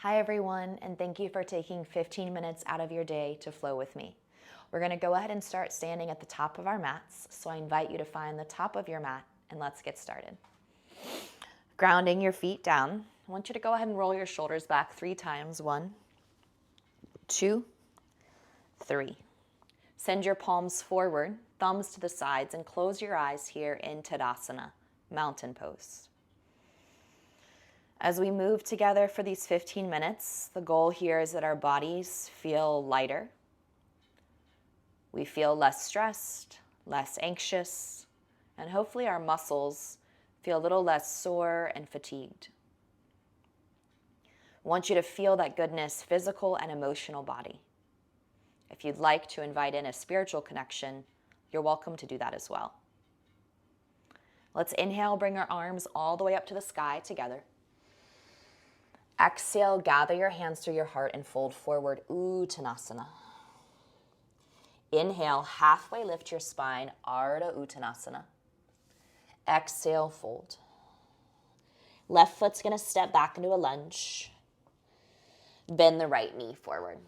Hi everyone, and thank you for taking 15 minutes out of your day to flow with me. We're going to go ahead and start standing at the top of our mats, so I invite you to find the top of your mat and let's get started. Grounding your feet down, I want you to go ahead and roll your shoulders back 3 times. 1, 2, 3. Send your palms forward, thumbs to the sides, and close your eyes here in Tadasana, mountain pose. As we move together for these 15 minutes, the goal here is that our bodies feel lighter. We feel less stressed, less anxious, and hopefully our muscles feel a little less sore and fatigued. I want you to feel that goodness, physical and emotional body. If you'd like to invite in a spiritual connection, you're welcome to do that as well. Let's inhale, bring our arms all the way up to the sky together. Exhale, gather your hands through your heart and fold forward, Uttanasana. Inhale, halfway lift your spine, Ardha Uttanasana. Exhale, fold. Left foot's gonna step back into a lunge. Bend the right knee forward.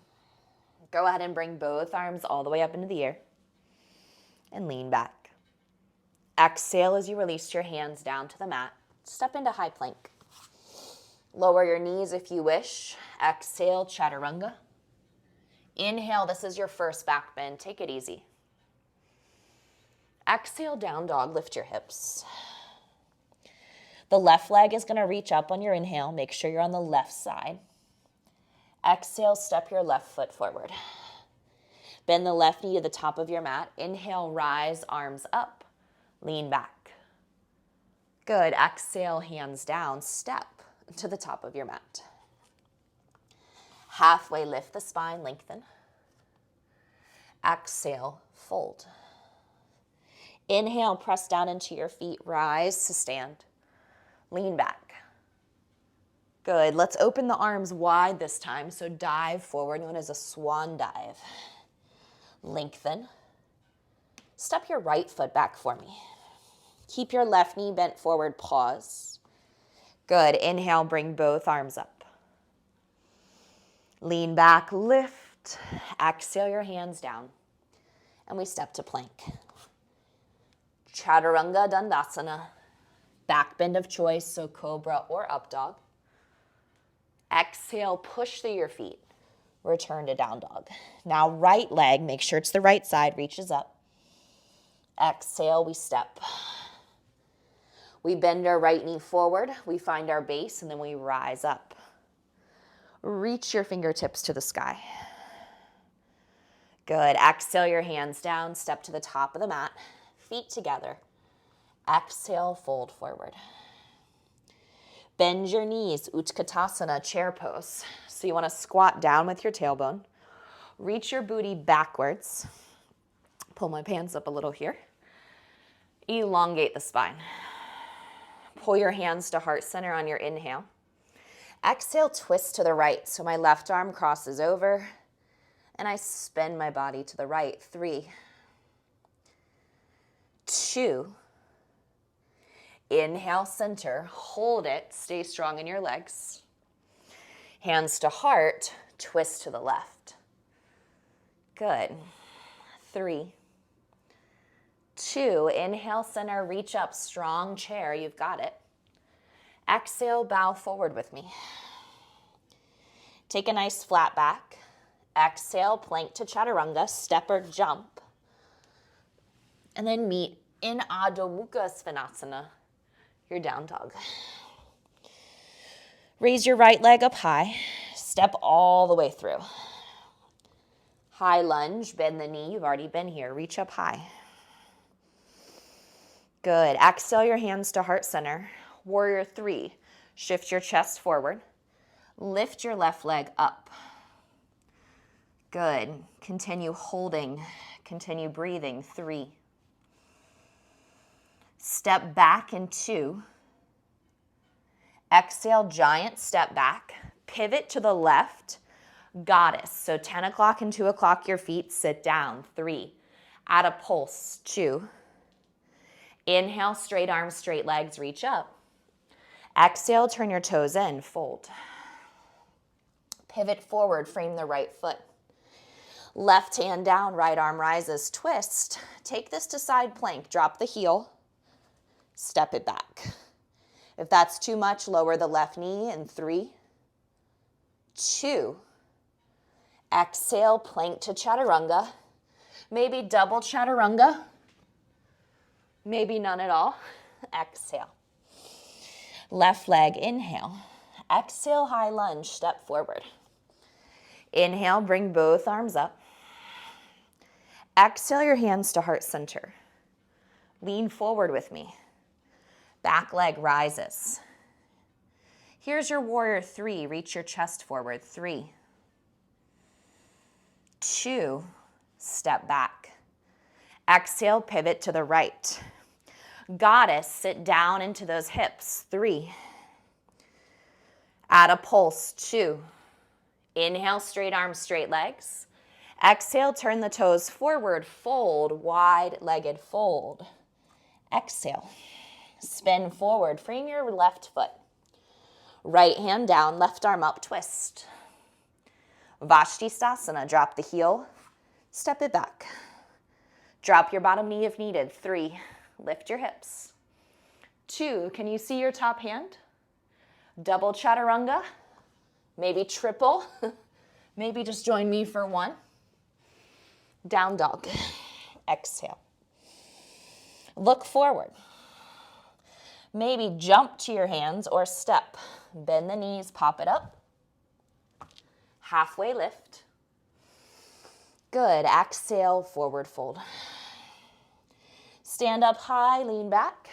Go ahead and bring both arms all the way up into the air and lean back. Exhale as you release your hands down to the mat. Step into high plank. Lower your knees if you wish. Exhale, chaturanga. Inhale, this is your first back bend. Take it easy. Exhale, down dog, lift your hips. The left leg is gonna reach up on your inhale. Make sure you're on the left side. Exhale, step your left foot forward. Bend the left knee to the top of your mat. Inhale, rise, arms up. Lean back. Good, exhale, hands down, step to the top of your mat. Halfway lift the spine, lengthen. Exhale, fold. Inhale, press down into your feet, rise to stand. Lean back. Good, let's open the arms wide this time, so dive forward, known as a swan dive. Lengthen. Step your right foot back for me. Keep your left knee bent forward, pause. Good, inhale, bring both arms up. Lean back, lift. Exhale your hands down. And we step to plank. Chaturanga Dandasana. Back bend of choice, so cobra or up dog. Exhale, push through your feet. Return to down dog. Now right leg, make sure it's the right side, reaches up. Exhale, we step. We bend our right knee forward, we find our base, and then we rise up. Reach your fingertips to the sky. Good, exhale your hands down, step to the top of the mat, feet together. Exhale, fold forward. Bend your knees, Utkatasana, chair pose. So you wanna squat down with your tailbone. Reach your booty backwards. Pull my pants up a little here. Elongate the spine. Pull your hands to heart center on your inhale. Exhale, twist to the right. So my left arm crosses over and I spin my body to the right. 3, 2. Inhale, center, hold it, stay strong in your legs. Hands to heart, twist to the left. Good. 3, 2, inhale, center, reach up, strong chair, you've got it. Exhale, bow forward with me. Take a nice flat back. Exhale, plank to chaturanga, step or jump. And then meet in Adho Mukha Svanasana, your down dog. Raise your right leg up high, step all the way through. High lunge, bend the knee, you've already been here, reach up high. Good, exhale your hands to heart center. Warrior 3, shift your chest forward. Lift your left leg up. Good, continue holding, continue breathing. 3. Step back in 2. Exhale, giant step back. Pivot to the left, goddess. So 10 o'clock and 2 o'clock, your feet sit down. 3. Add a pulse. 2. Inhale, straight arms, straight legs, reach up. Exhale, turn your toes in, fold. Pivot forward, frame the right foot. Left hand down, right arm rises, twist. Take this to side plank, drop the heel, step it back. If that's too much, lower the left knee in 3, 2. Exhale, plank to chaturanga. Maybe double chaturanga, maybe none at all. Exhale. Left leg, inhale. Exhale, high lunge, step forward. Inhale, bring both arms up. Exhale your hands to heart center. Lean forward with me. Back leg rises. Here's your warrior 3. Reach your chest forward. 3, 2, step back. Exhale, pivot to the right. Goddess, sit down into those hips. 3. Add a pulse. 2. Inhale, straight arms, straight legs. Exhale, turn the toes forward, fold, wide-legged fold. Exhale, spin forward, frame your left foot. Right hand down, left arm up, twist. Vashisthasana, drop the heel, step it back. Drop your bottom knee if needed. 3, lift your hips. 2, can you see your top hand? Double chaturanga, maybe triple, maybe just join me for 1. Down dog, exhale. Look forward. Maybe jump to your hands or step. Bend the knees, pop it up. Halfway lift. Good, exhale, forward fold. Stand up high, lean back.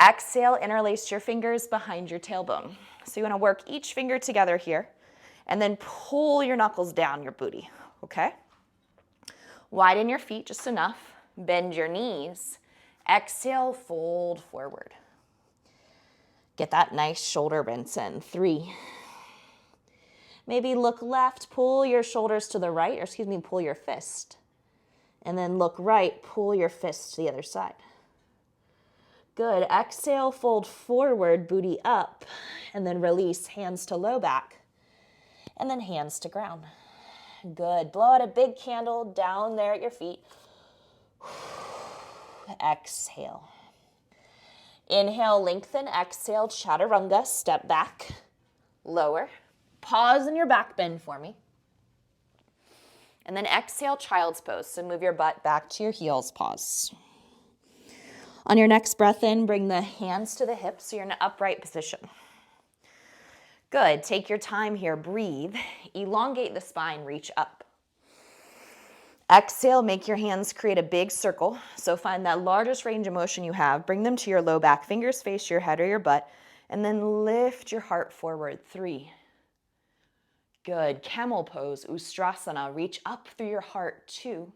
Exhale, interlace your fingers behind your tailbone. So you want to work each finger together here and then pull your knuckles down your booty, okay? Widen your feet just enough. Bend your knees. Exhale, fold forward. Get that nice shoulder bend in. 3. Maybe look left, pull your shoulders to the right, or pull your fist. And then look right, pull your fist to the other side. Good, exhale, fold forward, booty up, and then release, hands to low back, and then hands to ground. Good, blow out a big candle down there at your feet. Exhale. Inhale, lengthen, exhale, chaturanga, step back, lower. Pause in your back bend for me. And then exhale, child's pose. So move your butt back to your heels, pause. On your next breath in, bring the hands to the hips so you're in an upright position. Good, take your time here, breathe. Elongate the spine, reach up. Exhale, make your hands create a big circle. So find that largest range of motion you have. Bring them to your low back. Fingers face your head or your butt. And then lift your heart forward. 3. Good. Camel pose, Ustrasana. Reach up through your heart. 2.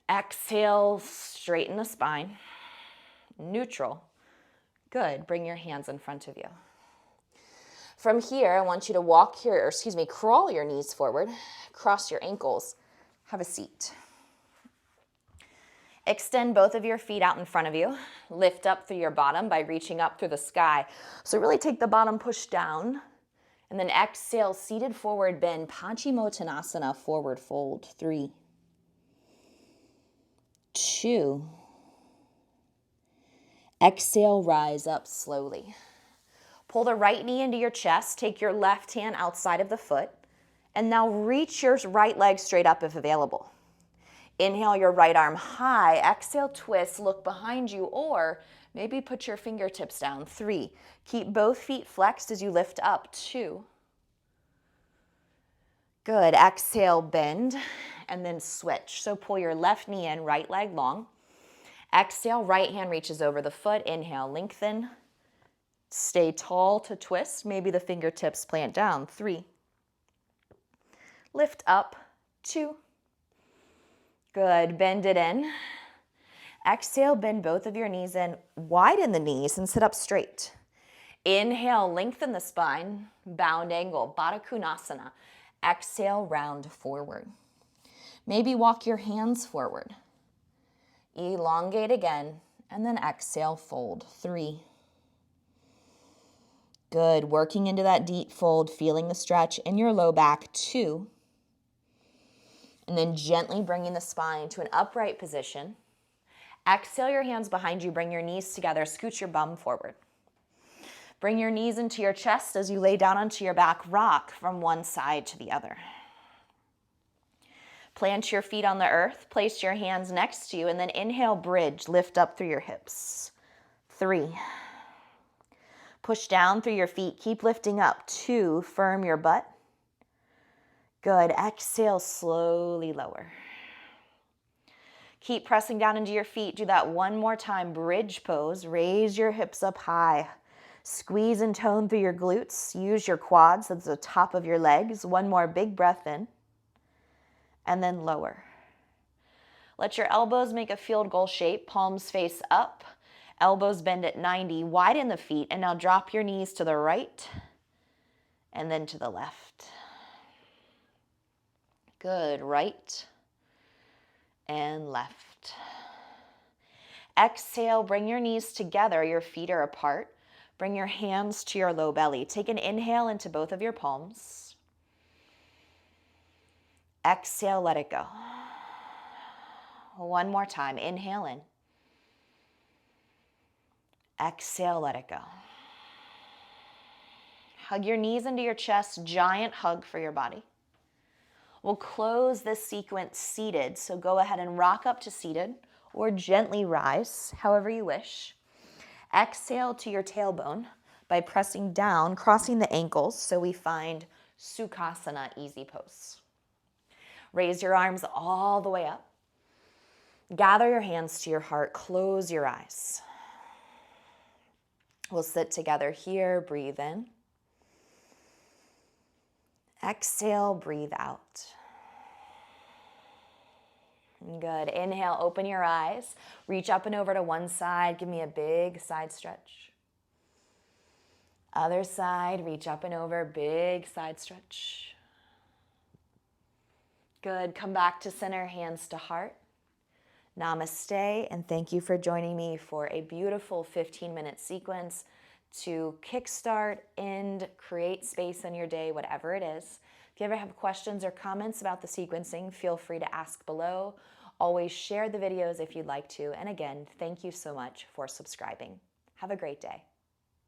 Exhale, straighten the spine. Neutral. Good. Bring your hands in front of you. From here, I want you to crawl your knees forward, cross your ankles, have a seat. Extend both of your feet out in front of you. Lift up through your bottom by reaching up through the sky. So really take the bottom push down, and then exhale, seated forward bend, Paschimottanasana, forward fold. 3, 2. Exhale, rise up slowly. Pull the right knee into your chest. Take your left hand outside of the foot. And now reach your right leg straight up if available. Inhale your right arm high. Exhale, twist. Look behind you, or maybe put your fingertips down. 3. Keep both feet flexed as you lift up. 2. Good. Exhale, bend, and then switch. So pull your left knee in, right leg long. Exhale, right hand reaches over the foot. Inhale, lengthen. Stay tall to twist. Maybe the fingertips plant down. 3. Lift up. 2. Good. Bend it in. Exhale, bend both of your knees in. Widen the knees and sit up straight. Inhale, lengthen the spine. Bound angle, Baddha Konasana. Exhale, round forward. Maybe walk your hands forward. Elongate again, and then exhale, fold. 3, Good. Working into that deep fold, feeling the stretch in your low back. 2. And then gently bringing the spine to an upright position. Exhale your hands behind you. Bring your knees together. Scoot your bum forward. Bring your knees into your chest as you lay down onto your back. Rock from one side to the other. Plant your feet on the earth. Place your hands next to you. And then inhale, bridge. Lift up through your hips. 3. Push down through your feet. Keep lifting up. 2. Firm your butt. Good. Exhale, slowly lower. Keep pressing down into your feet. Do that one more time. Bridge pose. Raise your hips up high. Squeeze and tone through your glutes. Use your quads. That's the top of your legs. One more big breath in. And then lower. Let your elbows make a field goal shape. Palms face up. Elbows bend at 90. Widen the feet. And now drop your knees to the right and then to the left. Good. Right and left. Exhale, bring your knees together. Your feet are apart. Bring your hands to your low belly. Take an inhale into both of your palms. Exhale, let it go. One more time. Inhale in. Exhale, let it go. Hug your knees into your chest. Giant hug for your body. We'll close this sequence seated, so go ahead and rock up to seated or gently rise, however you wish. Exhale to your tailbone by pressing down, crossing the ankles, so we find Sukhasana, easy pose. Raise your arms all the way up. Gather your hands to your heart. Close your eyes. We'll sit together here. Breathe in. Exhale, breathe out. Good. Inhale, open your eyes. Reach up and over to one side. Give me a big side stretch. Other side, reach up and over, big side stretch. Good. Come back to center, hands to heart. Namaste, and thank you for joining me for a beautiful 15-minute sequence to kickstart, end, create space in your day, whatever it is. If you ever have questions or comments about the sequencing, feel free to ask below. Always share the videos if you'd like to. And again, thank you so much for subscribing. Have a great day.